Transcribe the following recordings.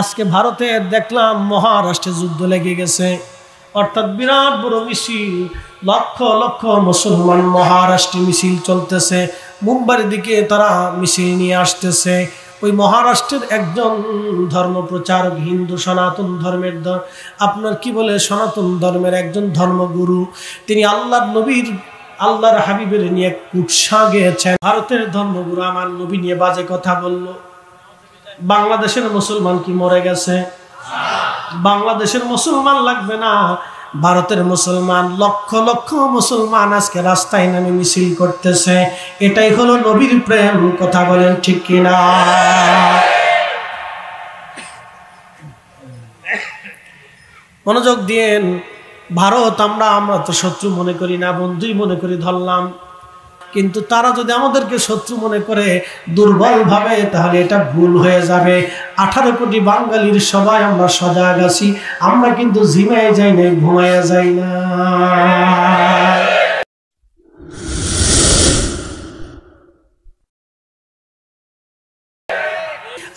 আজকে ভারতে দেখলাম মহারাষ্ট্রে যুদ্ধ লেগে গেছে, অর্থাৎ বিরাট বড় মিছিল, লক্ষ লক্ষ মুসলমান মহারাষ্ট্রে মিছিল চলতেছে, মুম্বাইয়ের দিকে তারা মিছিল নিয়ে আসতেছে। ওই মহারাষ্ট্রের একজন ধর্ম প্রচারক, হিন্দু সনাতন ধর্মের আপনার কি বলে সনাতন ধর্মের একজন ধর্মগুরু, তিনি আল্লাহর হাবিবের নিয়ে কুৎসা গেয়েছেন। ভারতের ধর্মগুরু আমার নবী নিয়ে বাজে কথা বলল। বাংলাদেশের মুসলমান কি মরে গেছে? বাংলাদেশের মুসলমান লাগবে না, ভারতের মুসলমান লক্ষ লক্ষ মুসলমান আজকে রাস্তায় নামে মিছিল করতেছে। এটাই হলো নবীর প্রেম। কথা বলেন ঠিক কিনা? মনোযোগ দিয়েন। ভারত আমরা তো শত্রু মনে করি না, বন্ধুই মনে করি ধরলাম। কিন্তু তারা যদি আমাদেরকে শত্রু মনে করে দুর্বল ভাবে, তাহলে এটা ভুল হয়ে যাবে। 18 কোটি বাঙালির সবাই আমরা সজাগ আছি, আমরা কিন্তু ঝিমায় যাই না, ঘুমায় যাই না।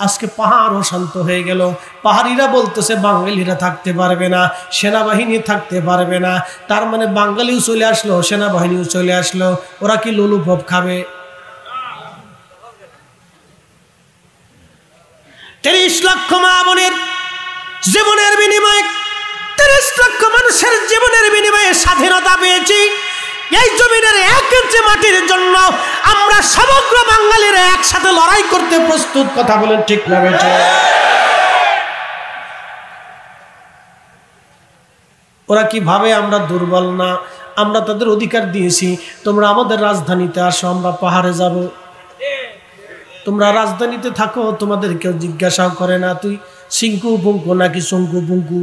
আজকে পাহাড়ও শান্ত হয়ে গেল। পাহাড়িরা বলতেছে বাঙালিরা থাকতে পারবে না, সেনাবাহিনী থাকতে পারবে না। তার মানে বাঙালিও চলে আসলো, সেনাবাহিনীও চলে আসলো। ওরা কি লুলুপপ খাবে? 30 লক্ষ মা বোনের জীবনের বিনিময়ে, 30 লক্ষ মানুষের জীবনের বিনিময়ে স্বাধীনতা পেয়েছি। এই জমিনের 1 ইঞ্চি মাটির জন্য আমরা সমগ্র বাঙালিরা একসাথে লড়াই করতে প্রস্তুত। কথা বলেন ঠিক না বেঠে? ওরা কি ভাবে আমরা দুর্বল না? আমরা তাদের অধিকার দিয়েছি, তোমরা আমাদের রাজধানীতে আসো, আমরা পাহাড়ে যাব। তোমরা রাজধানীতে থাকো, তোমাদের কেউ জিজ্ঞাসাও করে না তুই সিংকু পুঙ্কু নাকি শঙ্কু পুঙ্কু,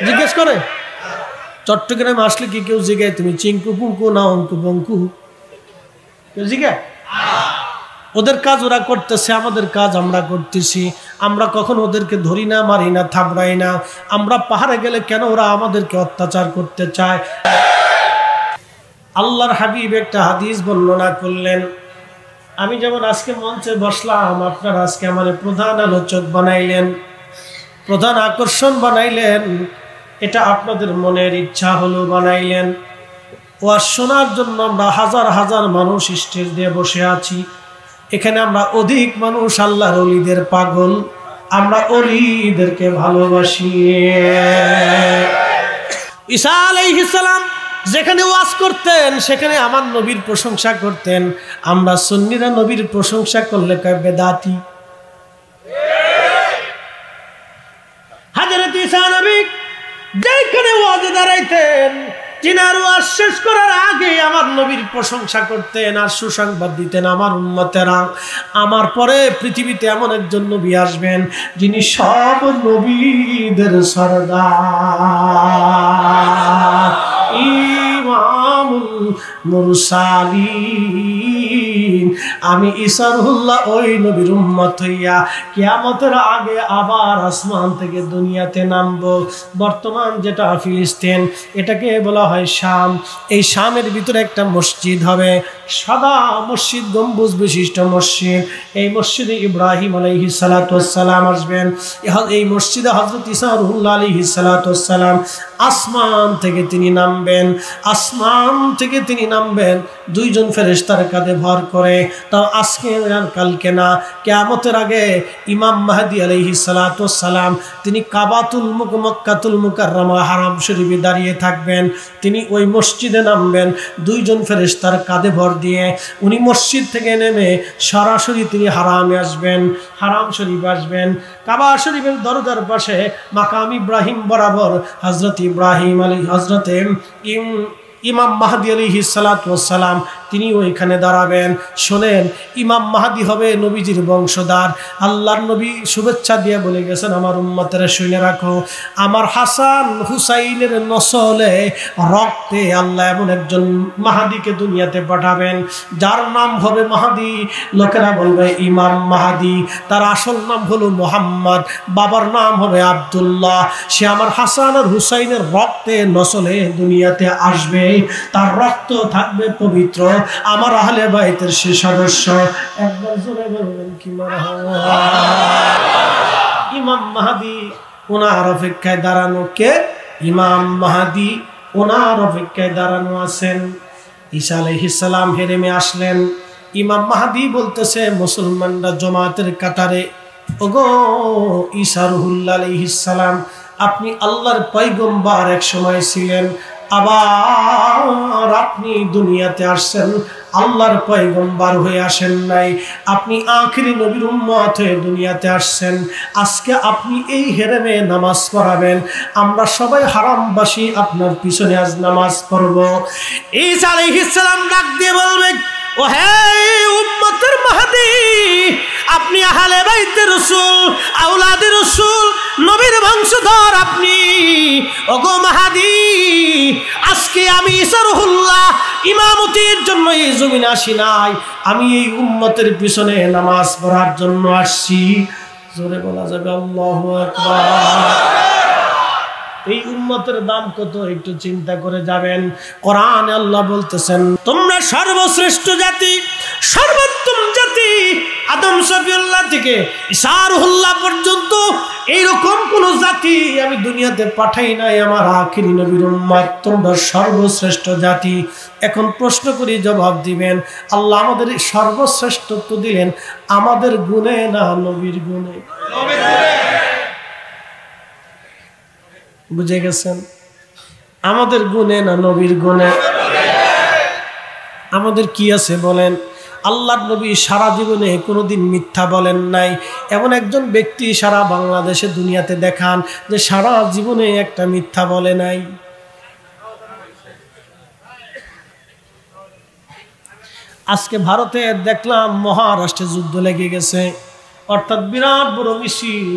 জিজ্ঞেস করে? চট্টগ্রামে আসলে কি কেউ জিজ্ঞায় তুমি চিঙ্কু পুঙ্কু না অঙ্কু পঙ্কু? কেউ জিজ্ঞায়? ওদের কাজ ওরা করতেছে, আমাদের কাজ আমরা করতেছি। আমরা কখন ওদেরকে ধরি না, মারি না, থাবড়াই না। আমরা পাহাড়ে গেলে কেন ওরা আমাদেরকে অত্যাচার করতে চায়? আল্লাহর হাবিব একটা হাদিস বর্ণনা করলেন। আমি যেমন আজকে মঞ্চে বসলাম, আপনারা আজকে আমার প্রধান আলোচক বানাইলেন, প্রধান আকর্ষণ বানাইলেন, এটা আপনাদের মনের ইচ্ছা হলো বানাইলেন। ওয়াজ শোনার জন্য আমরা হাজার হাজার মানুষ স্টেজ দিয়ে বসে আছি। এখানে আমরা অধিক মানুষ আল্লাহর ওলিদের পাগল, আমরা ওলিদেরকে ভালোবাসি। ঈসা আলাইহিস সালাম যেখানে ওয়াজ করতেন, সেখানে আমার নবীর প্রশংসা করতেন। আমরা সুন্নিরা নবীর প্রশংসা করলে কয় বেদাতি। হযরত ঈসা নবী যেখানে ওয়াজে দাঁড়াইতেন, জিনার ওয়াজ শেষ করার আগে আমার নবীর প্রশংসা করতেন আর সুসংবাদ দিতেন, আমার উম্মতেরা, আমার পরে পৃথিবীতে এমন একজন নবী আসবেন যিনি সব নবীদের সরদার, ইমামুল মুরসালিন। আমি ঈসা রুহুল্লাহ ওই নবীর উম্মত হইয়া কিয়ামতের আগে আবার আসমান থেকে দুনিয়াতে নামবো। বর্তমান যেটা ফিলিস্তিন, এটাকে বলা হয় শাম। এই শামের ভিতরে একটা মসজিদ হবে, সাদা মসজিদ, গম্বুজ বিশিষ্ট মসজিদ। এই মসজিদে ইব্রাহিম আলাইহিস সালাতু ওয়াস সালাম আসবেন। এই মসজিদে হযরত ঈসা রুহুল্লাহ আলাইহিস সালাতু ওয়াস সালাম আসমান থেকে তিনি নামবেন। আসমান থেকে তিনি নামবেন 2 জন ফেরেশতার কাঁধে ভর করে। তাও আজকে আর কালকে না, কিয়ামতের আগে ইমাম মাহদী আলাইহিস সালাতু ওয়াস সালাম তিনি কাবাতুল মক্কাতুল মুকাররমা হারাম শরীফে দাঁড়িয়ে থাকবেন। তিনি ওই মসজিদে নামবেন 2 জন ফেরেশতার কাঁধে ভর দিয়ে। উনি মসজিদ থেকে নেমে সরাসরি তিনি হারামে আসবেন, হারাম শরীফ আসবেন। কাবা শরীফের দরজার পাশে মাকাম ইব্রাহিম বরাবর হযরত ইব্রাহিম হযরতে ইমাম মাহদী আলাইহিস সালাতু ওয়াস সালাম তিনি ওইখানে দাঁড়াবেন। শোনেন, ইমাম মাহদী হবে নবীজির বংশধর। আল্লাহর নবী শুভেচ্ছা দিয়ে বলে গেছেন, আমার উম্মতেরা শুনে রাখো, আমার হাসান হুসাইনের নসলে রক্তে আল্লাহ এমন একজন মাহদীকে দুনিয়াতে পাঠাবেন যার নাম হবে মাহদী। লোকেরা বলবে ইমাম মাহদী, তার আসল নাম হলো মুহাম্মদ, বাবার নাম হবে আব্দুল্লাহ। সে আমার হাসান আর হুসাইনের রক্তে নসলে দুনিয়াতে আসবে, তার রক্ত থাকবে পবিত্র, আমার আহলে বাইতের সে সদস্য। একবার জোরে বলবেন কি মারহাবা। ইমাম মাহদি ওনার অপেক্ষায় দাঁড়ানো। কে? ইমাম মাহদি ওনার অপেক্ষায় দাঁড়ানো আছেন। ঈসা আলাইহিস সালাম হেরেমে আসলেন। ইমাম মাহদি বলতেছে মুসলমানরা জমাতের কাতারে, ওগো ঈসা রুহুল্লাহ আলাইহিস সালাম, আপনি আল্লাহর পয়গম্বর এক সময় ছিলেন, আবার আপনি দুনিয়াতে আসছেন, আল্লাহর পয়গম্বর হয়ে আসেন নাই, আপনি আখিরি নবীর উম্মত হয়ে দুনিয়াতে আসছেন। আজকে আপনি এই হেরেমে নামাজ পড়াবেন, আমরা সবাই হারামবাসী আপনার পিছনে আজ নামাজ পড়ব। ঈসা আলাইহিস সালাম ডাক দিয়ে বলবে, ও হে উম্মতের মাহদি, আপনি আহলে বাইতের রাসূল, আওলাদের রাসূল, নবীর বংশধর আপনি। ওগো মাহদি, আজকে আমি ঈসা রুহুল্লাহ ইমামতির জন্য এই জমিনে আসি নাই, আমি এই উম্মতের পিছনে নামাজ পড়ার জন্য আসছি। জোরে বলা যাবে আল্লাহু আকবার। এই উম্মতের দাম কত একটু চিন্তা করে যাবেন। কোরআনে আল্লাহ বলতেছেন, তোমরা সর্বশ্রেষ্ঠ জাতি, সর্বোত্তম জাতি। আদম সফিউল্লাহ থেকে ঈসা রুহুল্লাহ পর্যন্ত এইরকম কোন জাতি আমি দুনিয়াতে পাঠাই নাই, আমার আখিরি নবীর উম্মত, তোমরা সর্বশ্রেষ্ঠ জাতি। এখন প্রশ্ন করি, জবাব দিবেন। আল্লাহ আমাদের সর্বশ্রেষ্ঠত্ব দিলেন আমাদের গুণে না নবীর গুণে? বুঝে গেছেন? আমাদের গুণে না নবীর গুণে? আমাদের কি আছে বলেন? আল্লাহর নবী সারা জীবনে কোনোদিন মিথ্যা বলেন নাই। এমন একজন ব্যক্তি সারা বাংলাদেশে দুনিয়াতে দেখান যে সারা জীবনে একটা মিথ্যা বলে নাই। আজকে ভারতে দেখলাম মহারাষ্ট্রে যুদ্ধ লেগে গেছে, অর্থাৎ বিরাট বড় মিছিল,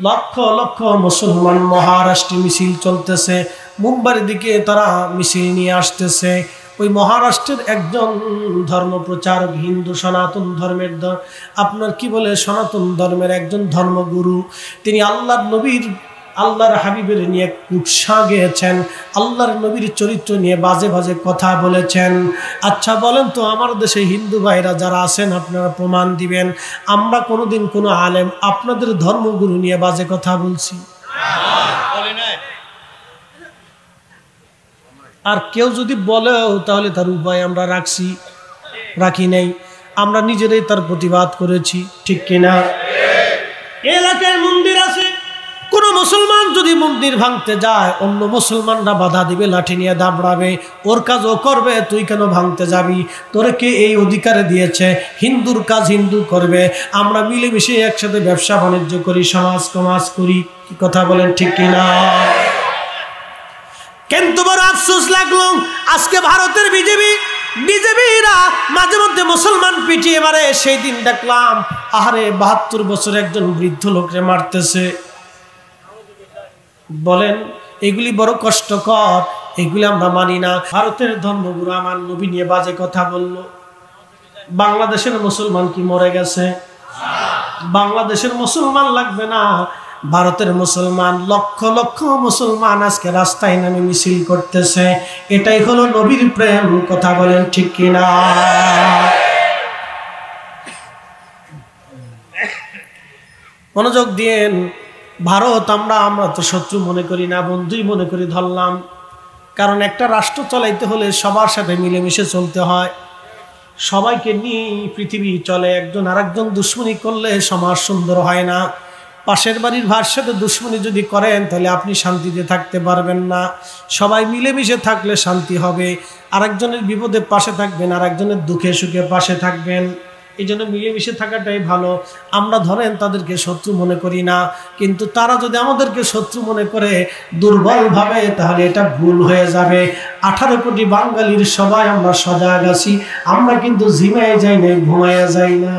লক্ষ লক্ষ মুসলমান মহারাষ্ট্রে মিছিল চলতেছে, মুম্বাইয়ের দিকে তারা মিছিল নিয়ে আসতেছে। ওই মহারাষ্ট্রের একজন ধর্ম প্রচারক, হিন্দু সনাতন ধর্মের আপনার কি বলে সনাতন ধর্মের একজন ধর্মগুরু, তিনি আল্লাহর নবীর, আল্লাহর হাবিবের নিয়ে কুৎসা গেয়েছেন, আল্লাহর নবীর চরিত্র নিয়ে বাজে বাজে কথা বলেছেন। আচ্ছা বলেন তো, আমার দেশে হিন্দু ভাইরা যারা আছেন আপনারা প্রমাণ দিবেন আমরা কোনোদিন কোনো আলেম আপনাদের ধর্মগুরু নিয়ে বাজে কথা বলছি? আর কেউ যদি বলেও তাহলে তার উপায় আমরা রাখি নাই, আমরা নিজেরাই তার প্রতিবাদ করেছি, ঠিক কিনা? এলাকায় মন্দির আছে, কোন মুসলমান যদি মন্দির ভাঙতে যায় অন্য মুসলমানরা বাধা দিবে, লাঠি নিয়ে দাবড়াবে, ওর কাজ ও করবে, তুই কেন ভাঙতে যাবি? তোরে কে এই অধিকারে দিয়েছে? হিন্দুর কাজ হিন্দু করবে, আমরা মিলেমিশে একসাথে ব্যবসা বাণিজ্য করি, সমাজ কমাজ করি, কি কথা বলেন, ঠিক কিনা? কিন্তু বড় আফসোস লাগলো, আজকে ভারতের বিজেপিরা মাঝে মধ্যে মুসলমান পিটিয়ে মারে। সেই দিন দেখলাম, আহারে ৭২ বছর একজন বৃদ্ধ লোকরে মারতেছে। বলেন এগুলি বড় কষ্টকর, এগুলি আমরা মানি না। ভারতের ধর্মগুরু আমার নবী নিয়ে বাজে কথা বলল। বাংলাদেশের মুসলমান কি মরে গেছে? বাংলাদেশের মুসলমান লাগবে না, ভারতের মুসলমান, লক্ষ লক্ষ মুসলমান আজকে রাস্তায় নামে মিছিল করতেছে। এটাই হলো নবীর প্রেম, কথা বলেন ঠিক কিনা? মনোযোগ দিয়েন। ভারত আমরা তো শত্রু মনে করি না, বন্ধুই মনে করি ধরলাম। কারণ একটা রাষ্ট্র চালাইতে হলে সবার সাথে মিলেমিশে চলতে হয়, সবাইকে নিয়ে পৃথিবী চলে। একজন আরেকজন দুশ্মনী করলে সমাজ সুন্দর হয় না। পাশের বাড়ির ভাইয়ের সাথে দুশ্মনী যদি করেন তাহলে আপনি শান্তিতে থাকতে পারবেন না। সবাই মিলেমিশে থাকলে শান্তি হবে। আরেকজনের বিপদে পাশে থাকবেন, আরেকজনের দুঃখে সুখে পাশে থাকবেন। এই জন্য মিলেমিশে থাকাটাই ভালো। আমরা ধরেন তাদেরকে শত্রু মনে করি না, কিন্তু তারা যদি আমাদেরকে শত্রু মনে করে দুর্বল ভাবে, তাহলে এটা ভুল হয়ে যাবে। 18 কোটি বাঙালির সবাই আমরা সজাগ আছি, আমরা কিন্তু ঝিমায় যাই না, ঘুমাইয়া যাই না।